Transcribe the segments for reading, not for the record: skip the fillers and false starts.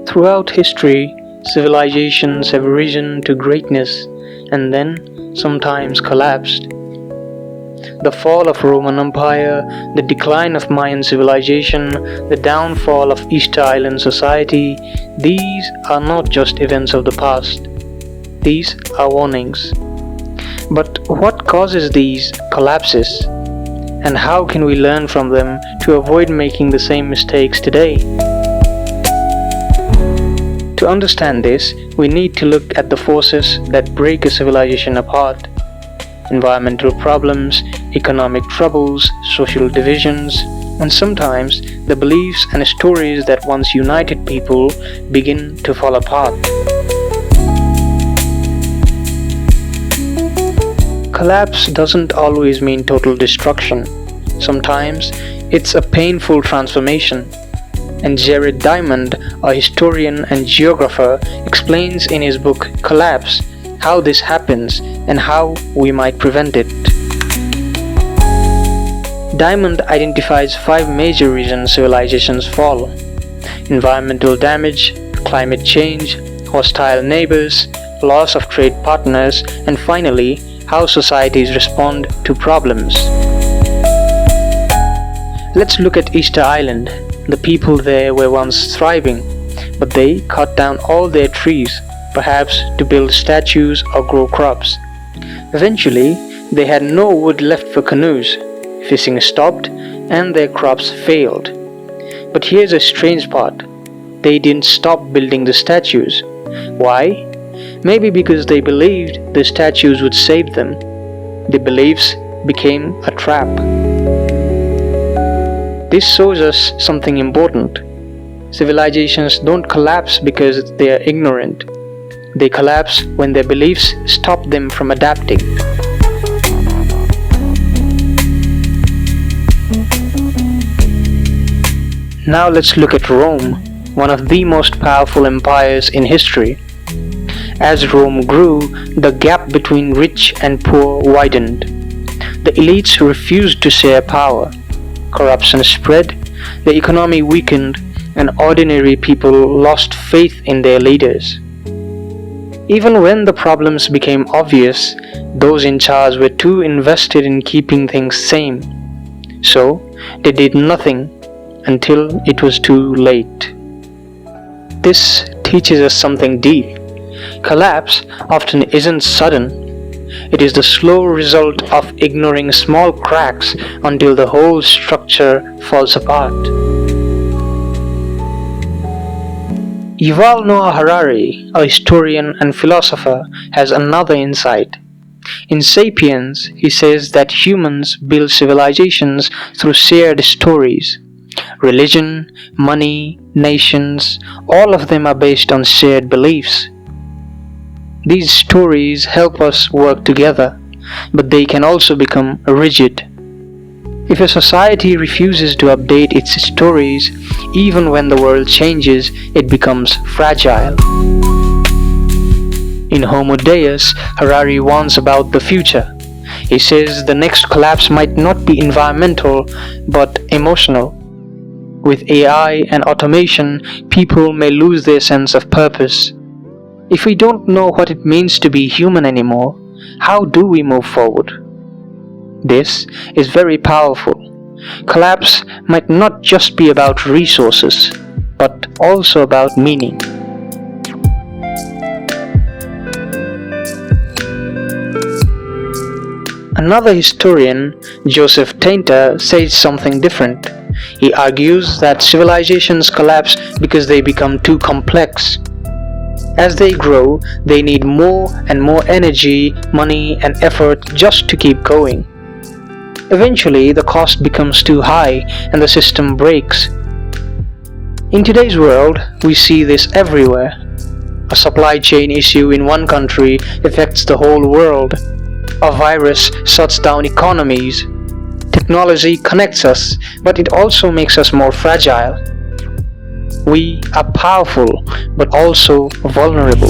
Throughout history, civilizations have risen to greatness and then sometimes collapsed. The fall of Roman Empire, the decline of Mayan civilization, the downfall of Easter Island society, these are not just events of the past. These are warnings. But what causes these collapses? And how can we learn from them to avoid making the same mistakes today? To understand this, we need to look at the forces that break a civilization apart. Environmental problems, economic troubles, social divisions, and sometimes the beliefs and stories that once united people begin to fall apart. Collapse doesn't always mean total destruction. Sometimes it's a painful transformation. And Jared Diamond, a historian and geographer, explains in his book Collapse how this happens and how we might prevent it. Diamond identifies 5 major reasons civilizations fall: environmental damage, climate change, hostile neighbors, loss of trade partners, and finally, how societies respond to problems. Let's look at Easter Island. The people there were once thriving, but they cut down all their trees, perhaps to build statues or grow crops. Eventually, they had no wood left for canoes, fishing stopped, and their crops failed. But here's a strange part. They didn't stop building the statues. Why? Maybe because they believed the statues would save them. The beliefs became a trap. This shows us something important. Civilizations don't collapse because they are ignorant. They collapse when their beliefs stop them from adapting. Now let's look at Rome, one of the most powerful empires in history. As Rome grew, the gap between rich and poor widened. The elites refused to share power. Corruption spread, the economy weakened, and ordinary people lost faith in their leaders. Even when the problems became obvious, those in charge were too invested in keeping things sane. So, they did nothing until it was too late. This teaches us something deep. Collapse often isn't sudden. It is the slow result of ignoring small cracks until the whole structure falls apart. Yuval Noah Harari, a historian and philosopher, has another insight. In Sapiens, he says that humans build civilizations through shared stories. Religion, money, nations, all of them are based on shared beliefs. These stories help us work together, but they can also become rigid. If a society refuses to update its stories, even when the world changes, it becomes fragile. In Homo Deus, Harari warns about the future. He says the next collapse might not be environmental, but emotional. With AI and automation, people may lose their sense of purpose. If we don't know what it means to be human anymore, how do we move forward? This is very powerful. Collapse might not just be about resources, but also about meaning. Another historian, Joseph Tainter, says something different. He argues that civilizations collapse because they become too complex. As they grow, they need more and more energy, money, and effort just to keep going. Eventually, the cost becomes too high and the system breaks. In today's world, we see this everywhere. A supply chain issue in one country affects the whole world. A virus shuts down economies. Technology connects us, but it also makes us more fragile. We are powerful, but also vulnerable.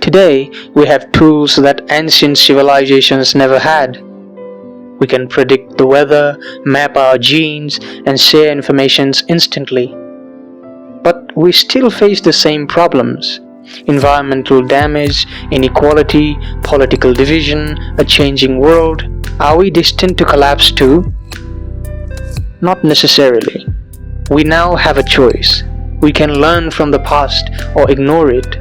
Today, we have tools that ancient civilizations never had. We can predict the weather, map our genes, and share information instantly. But we still face the same problems: environmental damage, inequality, political division, a changing world. Are we destined to collapse too? Not necessarily. We now have a choice. We can learn from the past or ignore it.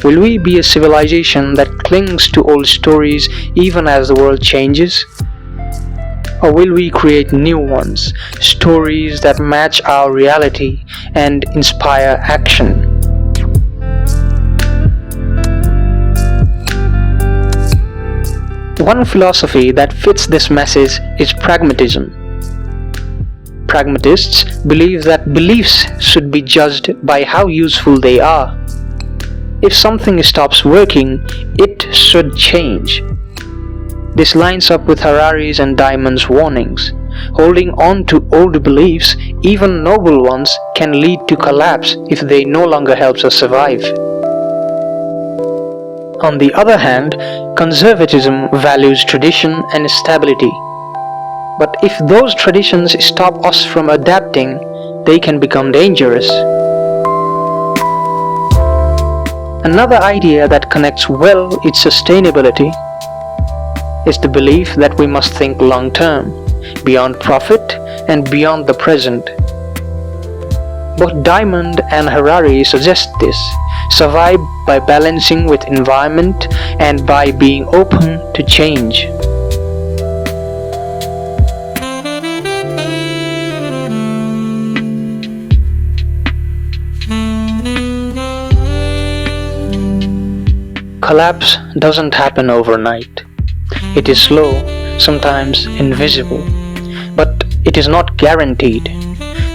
Will we be a civilization that clings to old stories even as the world changes? Or will we create new ones, stories that match our reality and inspire action? One philosophy that fits this message is pragmatism. Pragmatists believe that beliefs should be judged by how useful they are. If something stops working, it should change. This lines up with Harari's and Diamond's warnings. Holding on to old beliefs, even noble ones, can lead to collapse if they no longer help us survive. On the other hand, conservatism values tradition and stability. But if those traditions stop us from adapting, they can become dangerous. Another idea that connects well is sustainability. Is the belief that we must think long term, beyond profit and beyond the present. Both Diamond and Harari suggest this: survive by balancing with environment and by being open to change. Collapse doesn't happen overnight. It is slow, sometimes invisible, but it is not guaranteed.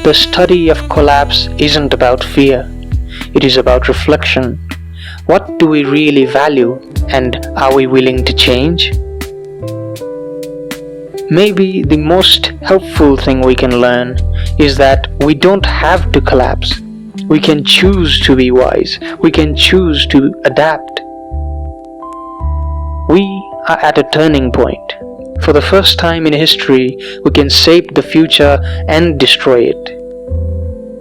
The study of collapse isn't about fear. It is about reflection. What do we really value, and are we willing to change? Maybe the most helpful thing we can learn is that we don't have to collapse. We can choose to be wise. We can choose to adapt. We are at a turning point. For the first time in history, we can shape the future and destroy it.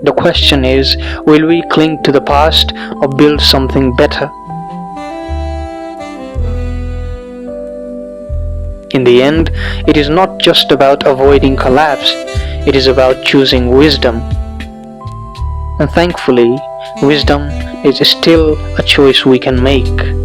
The question is, will we cling to the past or build something better? In the end, it is not just about avoiding collapse, it is about choosing wisdom. And thankfully, wisdom is still a choice we can make.